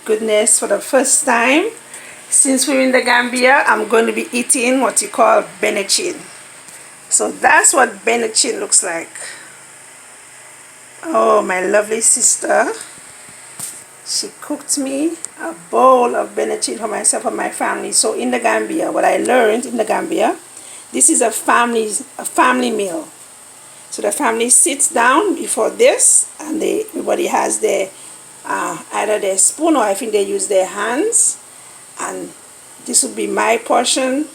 goodness, for the first time since we're in the Gambia, I'm going to be eating what you call benachin. So that's what benachin looks like. Oh, my lovely sister, she cooked me a bowl of benachin for myself and my family. So in the Gambia, what I learned in the Gambia, this is a family meal. So the family sits down before this, and everybody has their either their spoon, or I think they use their hands. And this would be my portion.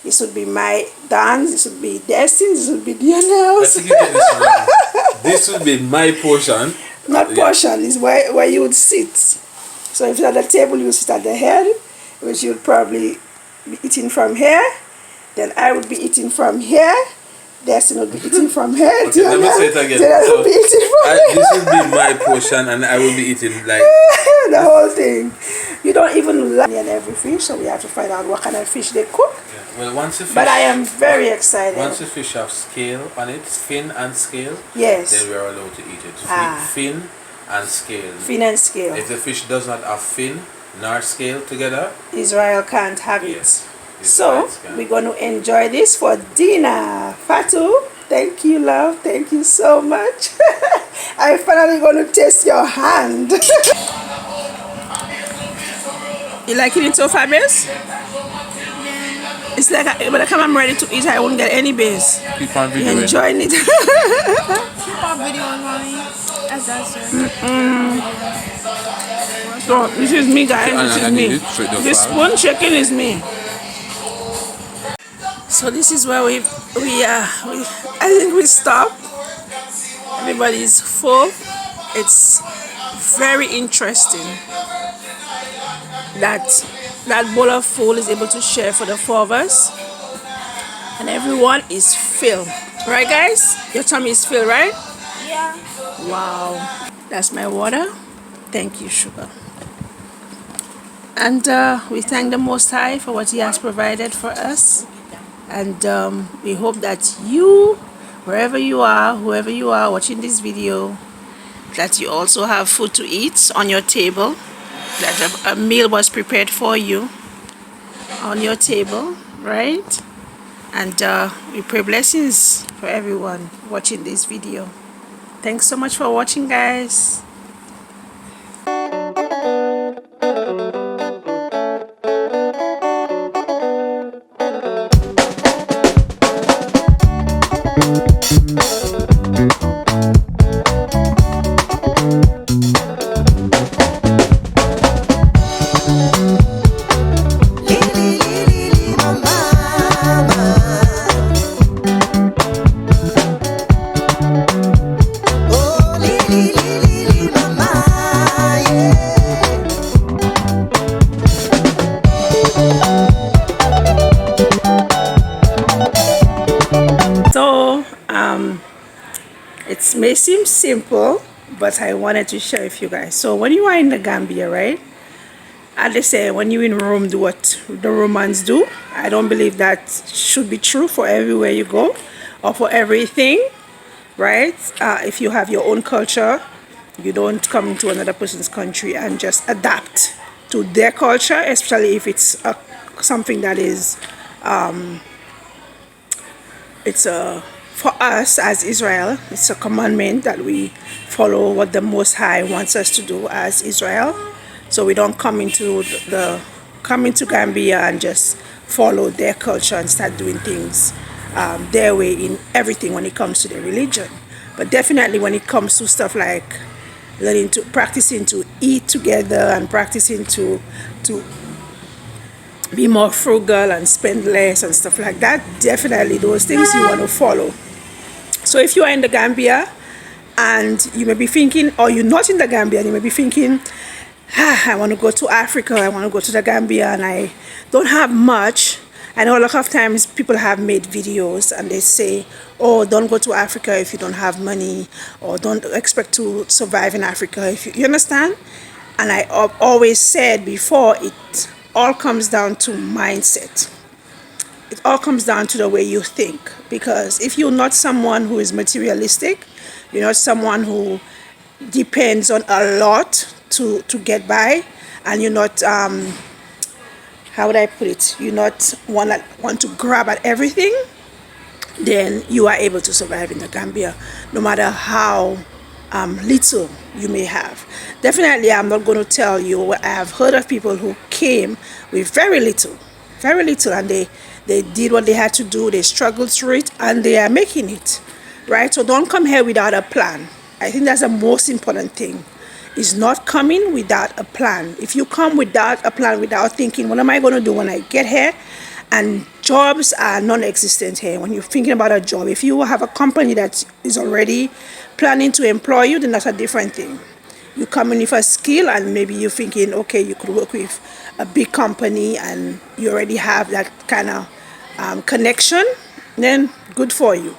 This would be my dance. This would be Destiny. This would be Dionel's. I think you get this wrong. This would be my portion. Not portion. Is where you would sit. So if you're at the table, you sit at the head, which you'd probably be eating from here. Then I would be eating from here. Destiny would be eating from here. Okay, let me say it again. So would be eating from here. This would be my portion, and I will be eating like the whole thing. You don't even like every fish, so we have to find out what kind of fish they cook. Yeah. Well, once the fish, but I am very excited. Once the fish have scale on it, fin and scale, yes, then we are allowed to eat it. Fin and scale. Fin and scale. If the fish does not have fin nor scale together, Israel can't have it. Yes. So we're going to enjoy this for dinner. Fatu, thank you, love. Thank you so much. I'm finally going to taste your hand. You liking it so far, Bess? It's like by the time I'm ready to eat, I won't get any base. Keep on videoing. You're enjoying it. Keep on videoing, mommy. As that's it. So this is me, guys. This is me. This spoon shaking is me. So this is where I think we stop. Everybody's full. It's very interesting that bowl of food is able to share for the four of us, and everyone is filled. Right, guys? Your tummy is filled, right? Yeah. Wow. That's my water. Thank you, sugar. And we thank the Most High for what He has provided for us. And we hope that you, wherever you are, whoever you are watching this video, that you also have food to eat on your table, that a meal was prepared for you on your table, right? And we pray blessings for everyone watching this video. Thanks so much for watching, guys. It may seem simple, but I wanted to share with you guys. So when you are in the Gambia, right, as they say, when you're in Rome, do what the Romans do. I don't believe that should be true for everywhere you go or for everything, right? If you have your own culture, you don't come into another person's country and just adapt to their culture, especially if it's something that is for us as Israel, it's a commandment that we follow what the Most High wants us to do as Israel. So we don't come into Gambia and just follow their culture and start doing things their way in everything when it comes to their religion. But definitely when it comes to stuff like practicing to eat together and practicing to be more frugal and spend less and stuff like that, definitely those things you want to follow. So if you are in the Gambia and you may be thinking, or you're not in the Gambia and you may be thinking, I want to go to Africa, I want to go to the Gambia and I don't have much. I know a lot of times people have made videos and they say, oh, don't go to Africa if you don't have money, or don't expect to survive in Africa if you understand. And I always said before, it all comes down to mindset. It all comes down to the way you think. Because if you're not someone who is materialistic, you're not someone who depends on a lot to get by, and you're not how would I put it? You're not want to grab at everything, then you are able to survive in the Gambia, no matter how little you may have. Definitely, I'm not going to tell you. I have heard of people who came with very little, and they did what they had to do. They struggled through it, and they are making it, right? So don't come here without a plan. I think that's the most important thing. Is not coming without a plan. If you come without a plan, without thinking, what am I going to do when I get here? And jobs are non-existent here. When you're thinking about a job, if you have a company that is already planning to employ you, then that's a different thing. You come in with a skill, and maybe you're thinking, okay, you could work with a big company and you already have that kind of connection, then good for you.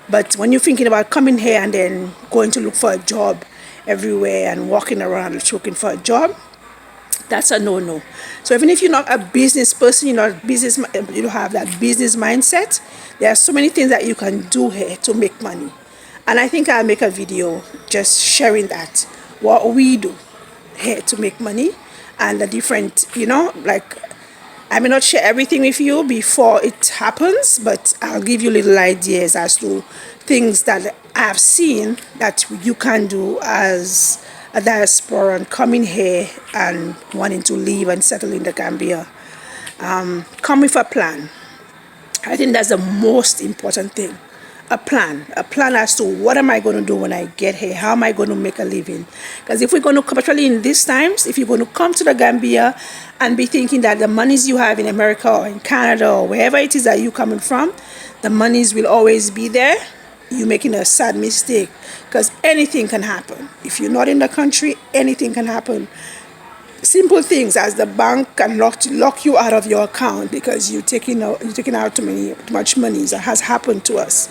But when you're thinking about coming here and then going to look for a job everywhere and walking around looking for a job, that's a no-no. So even if you're not a business person, you don't have that business mindset, there are so many things that you can do here to make money. And I think I'll make a video just sharing that, what we do here to make money, and the different, like, I may not share everything with you before it happens, but I'll give you little ideas as to things that I've seen that you can do as a diasporan coming here and wanting to live and settle in the Gambia. Come with a plan. I think that's the most important thing. A plan as to what am I going to do when I get here? How am I going to make a living? Because if we're going to come, especially in these times, if you're going to come to the Gambia and be thinking that the monies you have in America or in Canada or wherever it is that you're coming from, the monies will always be there, you're making a sad mistake, because anything can happen. If you're not in the country, anything can happen. Simple things as the bank can lock you out of your account because you're taking out too much money. That has happened to us.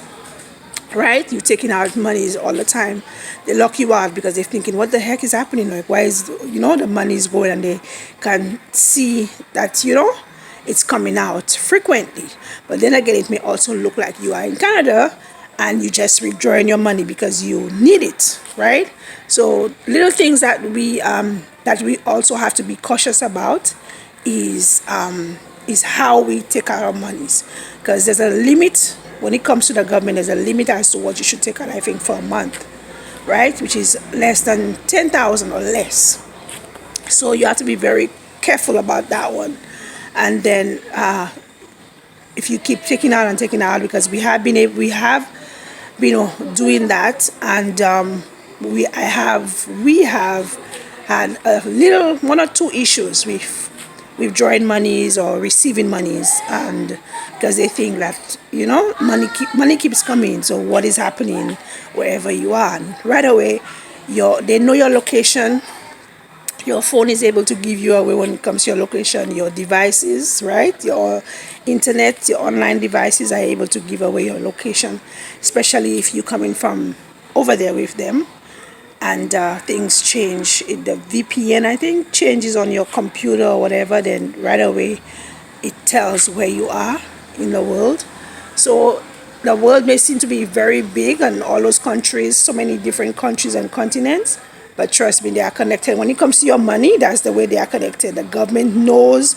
Right? You're taking out monies all the time. They lock you out because they're thinking, what the heck is happening? Like, why is, the money is going, and they can see that, it's coming out frequently. But then again, it may also look like you are in Canada and you just withdrawing your money because you need it, right? So little things that we also have to be cautious about is how we take out our monies, because there's a limit. When it comes to the government, there's a limit as to what you should take out, I think, for a month, right? Which is less than 10,000 or less. So you have to be very careful about that one. And then if you keep taking out, because we have been doing that, and we have had a little one or two issues with withdrawing monies or receiving monies, and because they think that money keeps coming, so what is happening wherever you are? And right away they know your location. Your phone is able to give you away when it comes to your location. Your devices, right? Your internet, your online devices are able to give away your location, especially if you're coming from over there with them. And things change. The VPN, I think, changes on your computer or whatever, then right away it tells where you are in the world. So the world may seem to be very big, and all those countries, so many different countries and continents, but trust me, they are connected. When it comes to your money, that's the way they are connected. The government knows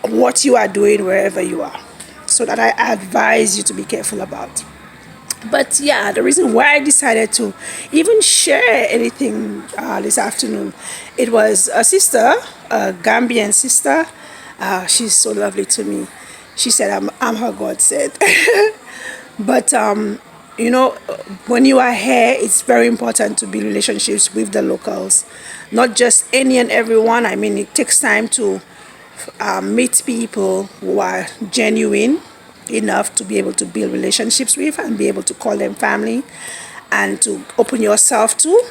what you are doing wherever you are. So that I advise you to be careful about. But yeah, the reason why I decided to even share anything this afternoon, it was a sister, a Gambian sister. She's so lovely to me. She said, I'm her God said. But, when you are here, it's very important to build relationships with the locals. Not just any and everyone. I mean, it takes time to meet people who are genuine enough to be able to build relationships with and be able to call them family, and to open yourself to.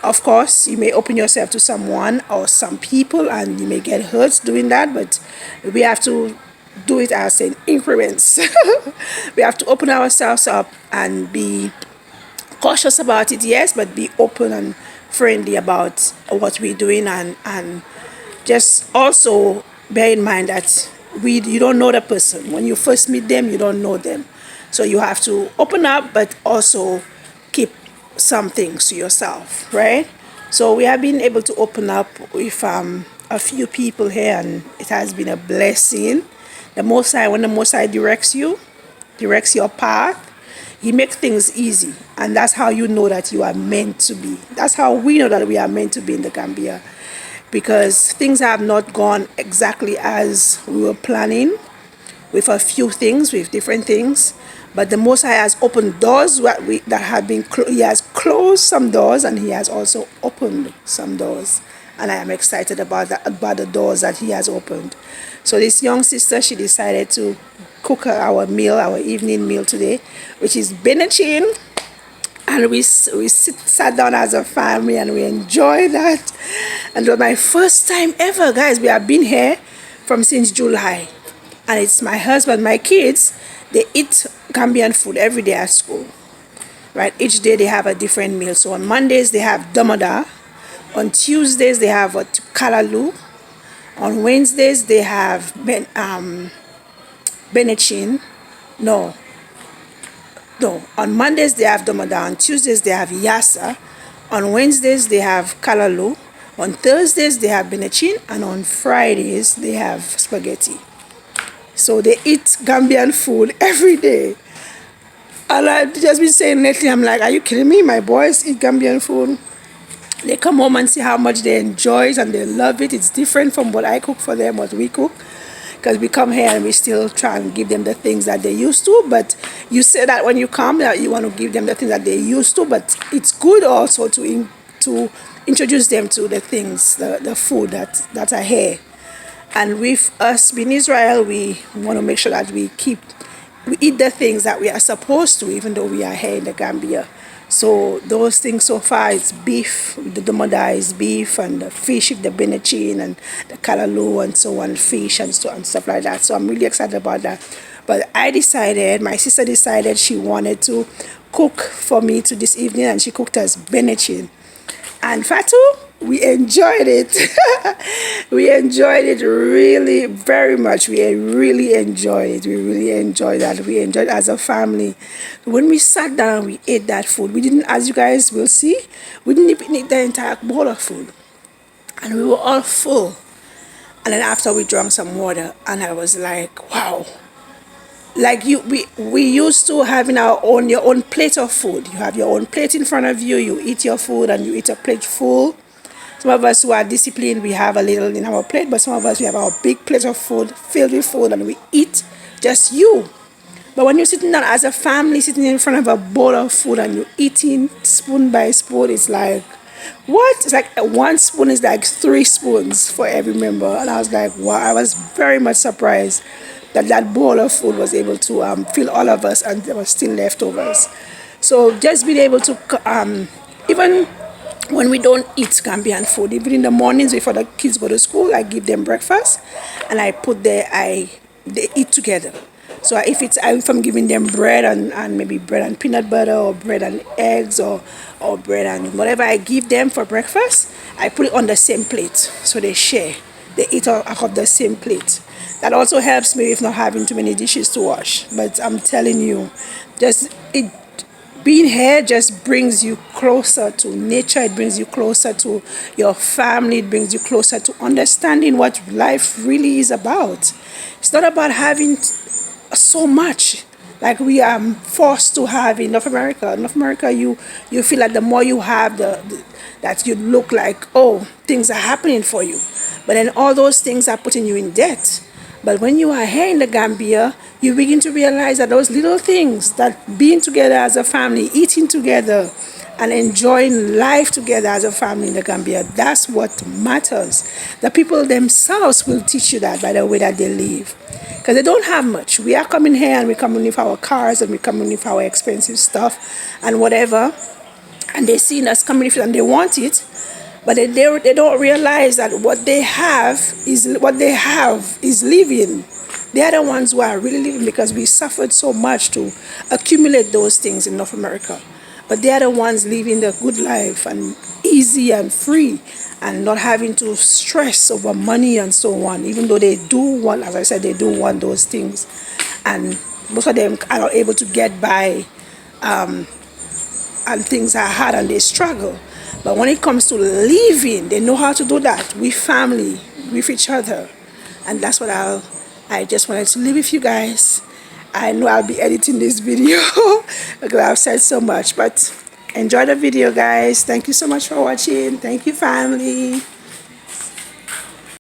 Of course, you may open yourself to someone or some people and you may get hurt doing that, but we have to do it as in increments. We have to open ourselves up and be cautious about it, yes, but be open and friendly about what we're doing, and just also bear in mind that you don't know the person. When you first meet them, you don't know them. So you have to open up, but also keep some things to yourself, right? So we have been able to open up with a a few people here, and it has been a blessing. The Most High, when the Most High directs your path, He makes things easy, and that's how you know that you are meant to be. That's how we know that we are meant to be in the Gambia, because things have not gone exactly as we were planning, with a few things, with different things. But the Most High has opened doors that have been He has closed some doors, and He has also opened some doors. And I am excited about that, about the doors that He has opened. So this young sister, she decided to cook our meal, our evening meal today, which is benachin. And we sat down as a family and we enjoyed that. And it was my first time ever, guys. We have been here from since July. And it's my husband, my kids, they eat Gambian food every day at school. Right? Each day they have a different meal. So on Mondays they have damada. On Tuesdays they have kalalu. On Wednesdays they have benachin. No. On Mondays they have damada. On Tuesdays they have yassa. On Wednesdays they have kalalu. On Thursdays they have benachin. And on Fridays they have spaghetti. So they eat Gambian food every day. And I've just been saying lately, I'm like, are you kidding me? My boys eat Gambian food. They come home and see how much they enjoy it and they love it. It's different from what I cook for them, what we cook. Because we come here and we still try and give them the things that they used to. But you say that when you come, that you want to give them the things that they used to. But it's good also to introduce them to the things, the food that are here. And with us being Israel, we want to make sure that we eat the things that we are supposed to, even though we are here in the Gambia. So those things so far, it's beef. The damada is beef, and the fish, the benachin, and the kalalu, and so on, fish and stuff like that. So I'm really excited about that. But my sister decided she wanted to cook for me to this evening, and she cooked us benachin. And Fatu, we enjoyed it. We enjoyed it really very much. We really enjoyed it. We really enjoyed that. We enjoyed it as a family. When we sat down and we ate that food, we didn't, as you guys will see, we didn't even eat the entire bowl of food. And we were all full. And then after we drank some water, and I was like, wow. Like we used to having your own plate of food. You have your own plate in front of you, you eat your food and you eat a plate full. Some of us who are disciplined, we have a little in our plate, but some of us, we have our big plate of food filled with food and we eat just you. But when you're sitting down as a family, sitting in front of a bowl of food and you're eating spoon by spoon, it's like, what? It's like one spoon is like 3 spoons for every member. And I was like, wow, I was very much surprised that bowl of food was able to fill all of us, and there was still leftovers. So just being able to, even when we don't eat Gambian food, even in the mornings before the kids go to school, I give them breakfast, and I put they eat together. So if I'm giving them bread and maybe bread and peanut butter, or bread and eggs, or bread and whatever I give them for breakfast, I put it on the same plate, so they share. They eat off of the same plate. That also helps me with not having too many dishes to wash. But I'm telling you, being here just brings you closer to nature. It brings you closer to your family. It brings you closer to understanding what life really is about. It's not about having so much like we are forced to have in North America. North America, you feel like the more you have, that you look like, oh, things are happening for you. But then all those things are putting you in debt. But when you are here in the Gambia, you begin to realize that those little things, that being together as a family, eating together, and enjoying life together as a family in the Gambia, that's what matters. The people themselves will teach you that by the way that they live. Because they don't have much. We are coming here and we're coming with our cars and we're coming with our expensive stuff and whatever. And they see us coming with it and they want it. But they don't realize that what they have is living. They are the ones who are really living, because we suffered so much to accumulate those things in North America. But they are the ones living the good life and easy and free and not having to stress over money and so on. Even though they do want, as I said, they do want those things. And most of them are not able to get by, and things are hard and they struggle. But when it comes to living, they know how to do that. We family, with each other. And that's what I just wanted to leave with you guys. I know I'll be editing this video because I've said so much, but enjoy the video, guys. Thank you so much for watching. Thank you, family.